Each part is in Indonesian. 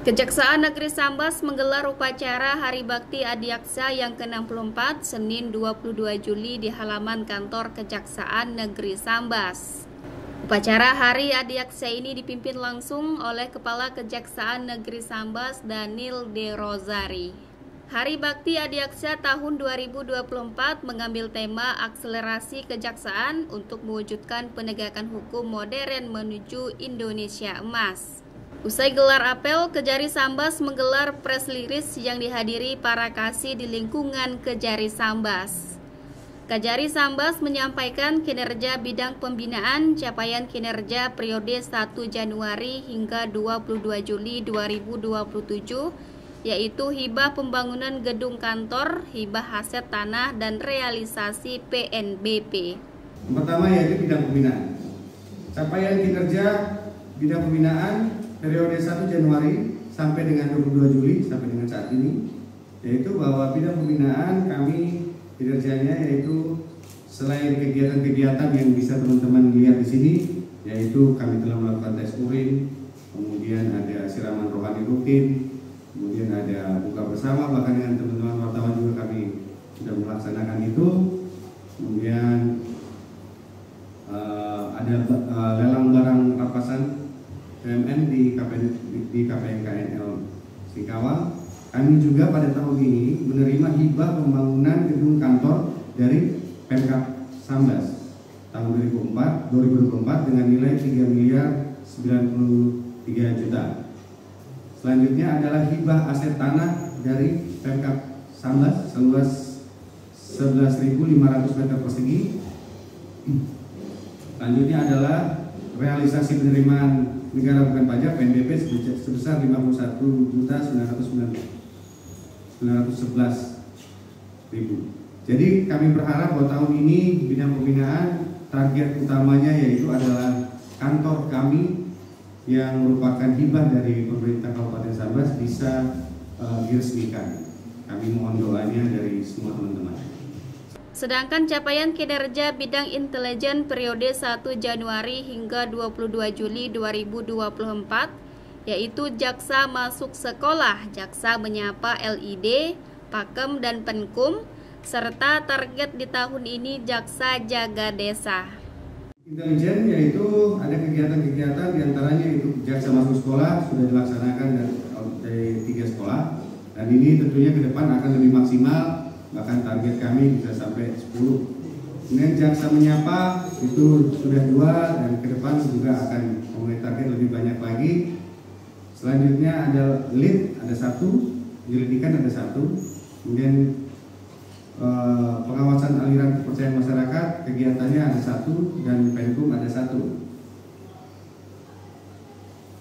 Kejaksaan Negeri Sambas menggelar upacara Hari Bakti Adiaksa yang ke-64 Senin 22 Juli di halaman kantor Kejaksaan Negeri Sambas. Upacara Hari Adiaksa ini dipimpin langsung oleh Kepala Kejaksaan Negeri Sambas Daniel De Rosari. Hari Bakti Adiaksa tahun 2024 mengambil tema akselerasi kejaksaan untuk mewujudkan penegakan hukum modern menuju Indonesia Emas. Usai gelar apel, Kejari Sambas menggelar press release yang dihadiri para kasih di lingkungan Kejari Sambas. Kejari Sambas menyampaikan kinerja bidang pembinaan, capaian kinerja periode 1 Januari hingga 22 Juli 2027, yaitu hibah pembangunan gedung kantor, hibah aset tanah, dan realisasi PNBP. Pertama yaitu bidang pembinaan. Capaian kinerja bidang pembinaan periode 1 Januari sampai dengan 22 Juli sampai dengan saat ini, yaitu bahwa bidang pembinaan kami kinerjanya yaitu selain kegiatan-kegiatan yang bisa teman-teman lihat di sini, yaitu kami telah melakukan tes urin, kemudian ada siraman rohani rutin, kemudian ada buka bersama, bahkan dengan teman-teman wartawan juga kami sudah melaksanakan itu. Kemudian ada lelang barang rampasan BUMN di KPN KNL Singkawang. Kami juga pada tahun ini menerima hibah pembangunan gedung kantor dari Pemkab Sambas tahun 2024 dengan nilai 3 miliar 93 juta. Selanjutnya adalah hibah aset tanah dari Pemkab Sambas seluas 11.500 meter persegi. Selanjutnya adalah realisasi penerimaan negara bukan pajak PNBP sebesar 51.911.000. Jadi kami berharap bahwa tahun ini bidang pembinaan target utamanya yaitu adalah kantor kami yang merupakan hibah dari pemerintah Kabupaten Sambas bisa diresmikan. Kami mohon doanya dari semua teman-teman. Sedangkan capaian kinerja bidang intelijen periode 1 Januari hingga 22 Juli 2024, yaitu Jaksa Masuk Sekolah, Jaksa Menyapa LID, Pakem dan Penkum, serta target di tahun ini Jaksa Jaga Desa. Intelijen yaitu ada kegiatan-kegiatan diantaranya itu Jaksa Masuk Sekolah sudah dilaksanakan dari 3 sekolah, dan ini tentunya ke depan akan lebih maksimal. Bahkan target kami bisa sampai 10. Kemudian Jaksa Menyapa itu sudah 2 dan ke depan juga akan memulai target lebih banyak lagi. Selanjutnya ada lead ada 1, penyelidikan ada 1, kemudian pengawasan aliran kepercayaan masyarakat kegiatannya ada 1 dan Penkum ada 1.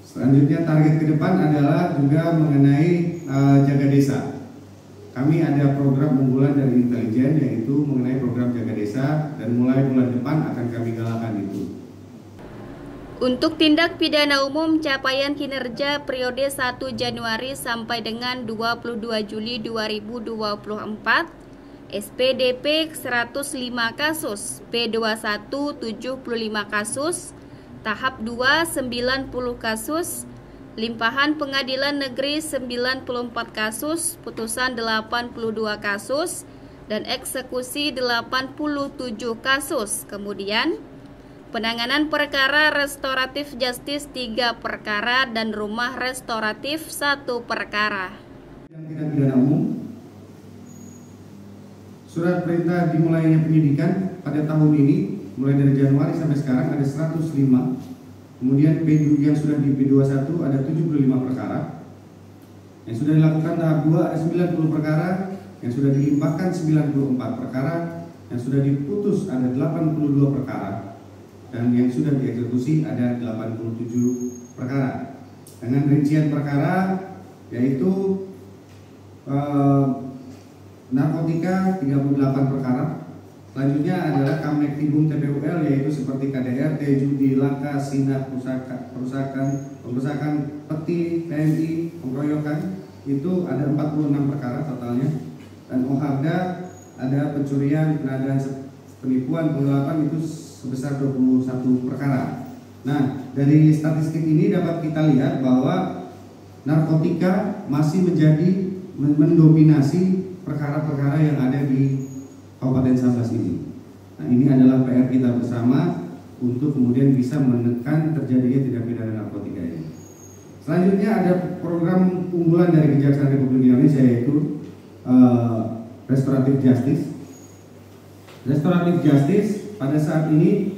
Selanjutnya target ke depan adalah juga mengenai jaga desa. Kami ada program unggulan dari intelijen yaitu mengenai program jaga desa, dan mulai bulan depan akan kami galakan itu. Untuk tindak pidana umum, capaian kinerja periode 1 Januari sampai dengan 22 Juli 2024, SPDP 105 kasus, P21 75 kasus, tahap 2 90 kasus, limpahan pengadilan negeri 94 kasus, putusan 82 kasus, dan eksekusi 87 kasus. Kemudian, penanganan perkara restoratif justice 3 perkara dan rumah restoratif 1 perkara. Yang tidak pidana umum, surat perintah dimulainya penyidikan pada tahun ini, mulai dari Januari sampai sekarang ada 105. Kemudian yang sudah di P21 ada 75 perkara, yang sudah dilakukan tahap 2 ada 90 perkara, yang sudah dilimpahkan 94 perkara, yang sudah diputus ada 82 perkara, dan yang sudah dieksekusi ada 87 perkara. Dengan rincian perkara yaitu narkotika 38 perkara. Selanjutnya adalah Kamnektibum TPUL yaitu seperti KDRT, judi, laka, sinah, perusakan, peti, TNI, pengeroyokan, itu ada 46 perkara totalnya. Dan OHARDA ada pencurian, penodaan, penipuan, penggelapan itu sebesar 21 perkara. Nah, dari statistik ini dapat kita lihat bahwa narkotika masih mendominasi perkara-perkara yang ada di Kabupaten Sambas ini. Nah, ini adalah PR kita bersama untuk kemudian bisa menekan terjadinya tindak pidana narkotika ini. Selanjutnya ada program unggulan dari Kejaksaan Republik Indonesia, yaitu Restoratif Justice. Restoratif Justice pada saat ini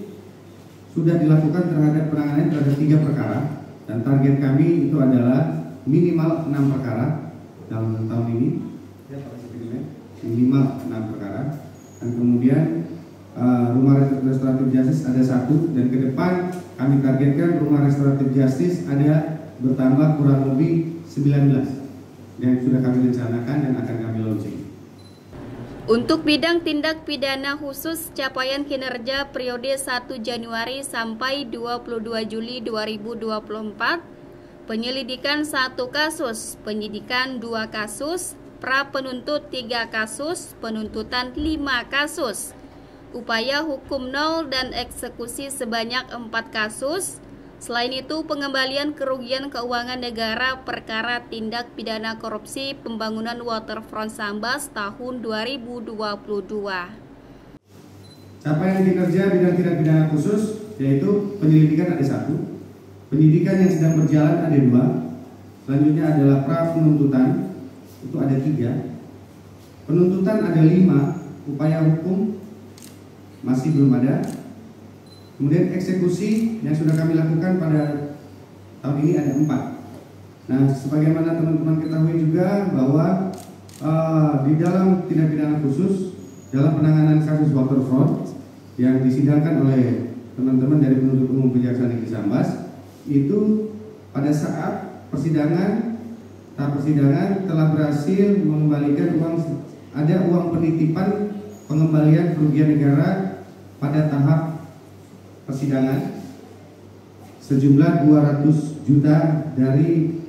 sudah dilakukan terhadap penanganan terhadap 3 perkara, dan target kami itu adalah minimal 6 perkara dalam tahun ini, minimal 6 perkara. Dan kemudian rumah restoratif justice ada 1, dan ke depan kami targetkan rumah restoratif justice ada bertambah kurang lebih 19 yang sudah kami rencanakan dan akan kami launching. Untuk bidang tindak pidana khusus, capaian kinerja periode 1 Januari sampai 22 Juli 2024, penyelidikan 1 kasus, penyidikan 2 kasus, pra penuntut 3 kasus, penuntutan 5 kasus, upaya hukum 0 dan eksekusi sebanyak 4 kasus. Selain itu, pengembalian kerugian keuangan negara perkara tindak pidana korupsi pembangunan waterfront Sambas tahun 2022. Capaian kinerja bidang tindak pidana khusus yaitu penyelidikan ada 1, penyidikan yang sedang berjalan ada 2, selanjutnya adalah pra penuntutan itu ada 3, penuntutan ada 5, upaya hukum masih belum ada. Kemudian eksekusi yang sudah kami lakukan pada tahun ini ada 4. Nah, sebagaimana teman-teman ketahui juga bahwa di dalam tindak pidana khusus dalam penanganan kasus waterfront yang disidangkan oleh teman-teman dari penuntut umum Kejaksaan Negeri Sambas, itu pada saat tahap persidangan telah berhasil mengembalikan uang penitipan pengembalian kerugian negara pada tahap persidangan sejumlah 200 juta dari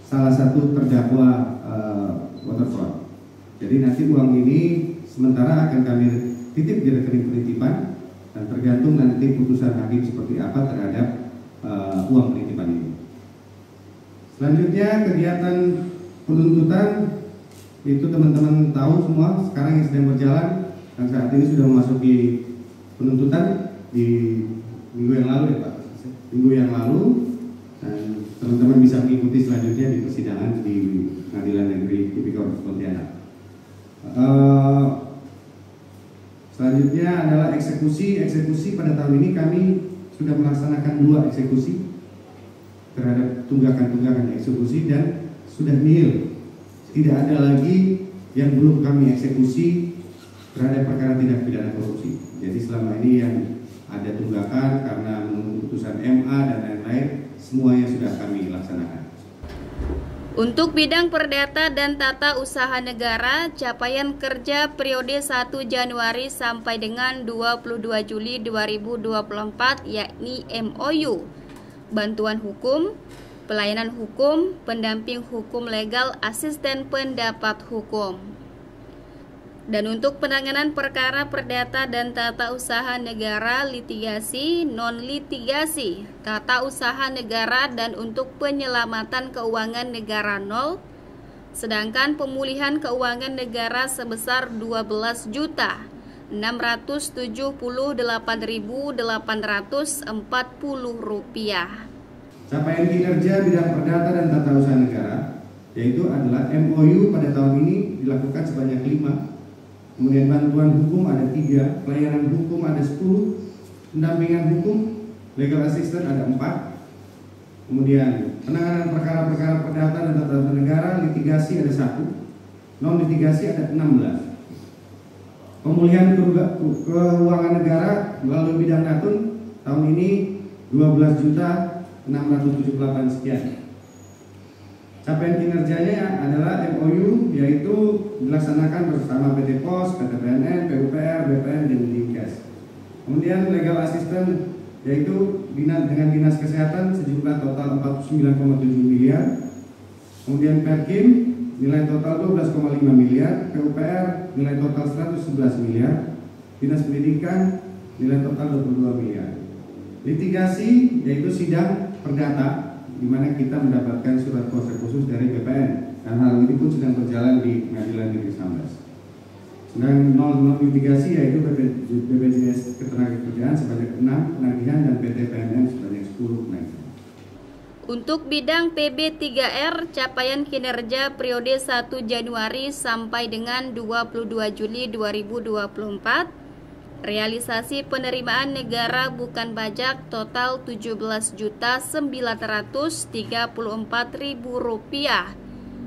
salah satu terdakwa waterfront. Jadi nanti uang ini sementara akan kami titip di rekening penitipan, dan tergantung nanti putusan hakim seperti apa terhadap uang penitipan ini. Selanjutnya kegiatan penuntutan itu teman-teman tahu semua sekarang yang sedang berjalan, dan saat ini sudah memasuki penuntutan di minggu yang lalu ya Pak, minggu yang lalu, dan teman-teman bisa mengikuti selanjutnya di persidangan di Pengadilan Negeri Tipikor Pontianak. Selanjutnya adalah eksekusi. Eksekusi pada tahun ini kami sudah melaksanakan 2 eksekusi terhadap tunggakan-tunggakan eksekusi dan sudah nihil. Tidak ada lagi yang belum kami eksekusi terhadap perkara tindak pidana korupsi. Jadi selama ini yang ada tunggakan karena menunggu putusan MA dan lain-lain, semuanya sudah kami laksanakan. Untuk bidang perdata dan tata usaha negara, capaian kerja periode 1 Januari sampai dengan 22 Juli 2024 yakni MOU, bantuan hukum, pelayanan hukum, pendamping hukum legal, asisten pendapat hukum. Dan untuk penanganan perkara perdata dan tata usaha negara, litigasi, non-litigasi, tata usaha negara dan untuk penyelamatan keuangan negara 0, sedangkan pemulihan keuangan negara sebesar 12.678.840 rupiah. Capaian kinerja bidang perdata dan tata usaha negara yaitu adalah MOU pada tahun ini dilakukan sebanyak 5. Kemudian bantuan hukum ada 3, pelayanan hukum ada 10, pendampingan hukum, legal assistant ada 4. Kemudian penanganan perkara-perkara perdata dan tata usaha negara, litigasi ada 1, non-litigasi ada 16. Pemulihan keuangan negara melalui bidang Natun tahun ini 12.678 sekian. Capaian kinerjanya adalah MOU yaitu dilaksanakan bersama PT POS, PT PNN, PUPR, BPN, dan Dinkes. Kemudian legal assistant yaitu dengan Dinas Kesehatan sejumlah total 49,7 miliar. Kemudian Perkim nilai total 12,5 miliar, PUPR nilai total 111 miliar, Dinas Pendidikan nilai total 22 miliar. Litigasi yaitu sidang perdata di mana kita mendapatkan surat kuasa khusus Dan 0 mitigasi yaitu BPJS Ketenagakerjaan sebanyak 6 penagihan dan PT PNM sebanyak 10 penagihan. Untuk bidang PB3R, capaian kinerja periode 1 Januari sampai dengan 22 Juli 2024, realisasi penerimaan negara bukan pajak total Rp17.934.000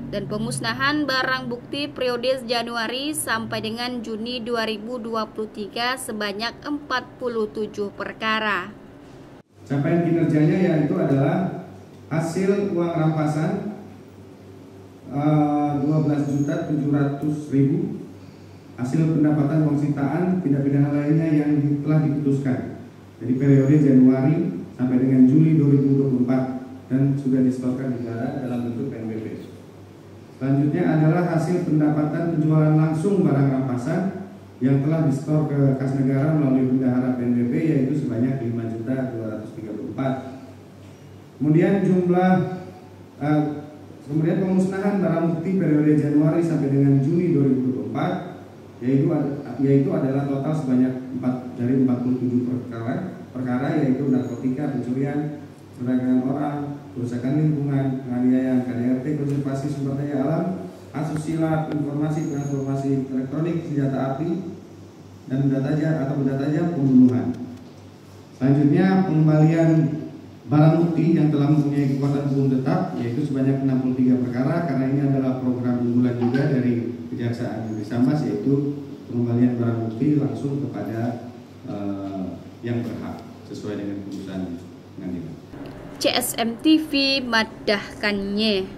dan pemusnahan barang bukti periode Januari sampai dengan Juni 2023 sebanyak 47 perkara. Capaian kinerjanya yaitu adalah hasil uang rampasan 12.700.000, hasil pendapatan uang sitaan tindak pidana lainnya yang telah diputuskan dari periode Januari sampai dengan Juli 2024 dan sudah disetorkan negara dalam bentuk PNBP. Selanjutnya adalah hasil pendapatan penjualan langsung barang rampasan yang telah disetor ke kas negara melalui bendahara PNBP yaitu sebanyak 5.234. Kemudian kemudian pemusnahan barang bukti periode Januari sampai dengan Juni 2024 yaitu adalah total sebanyak 47 perkara yaitu narkotika, pencurian, perdagangan orang, kerusakan lingkungan, penganiayaan, KDRT, konservasi sumber daya alam, asusila, informasi transformasi elektronik, senjata api, dan benda tajam, pembunuhan. Selanjutnya pengembalian barang bukti yang telah mempunyai kekuatan hukum tetap yaitu sebanyak 63 perkara karena ini adalah program unggulan juga dari Kejaksaan Negeri Sambas yaitu pengembalian barang bukti langsung kepada yang berhak sesuai dengan putusan pengadilan. CSM TV madahkannya.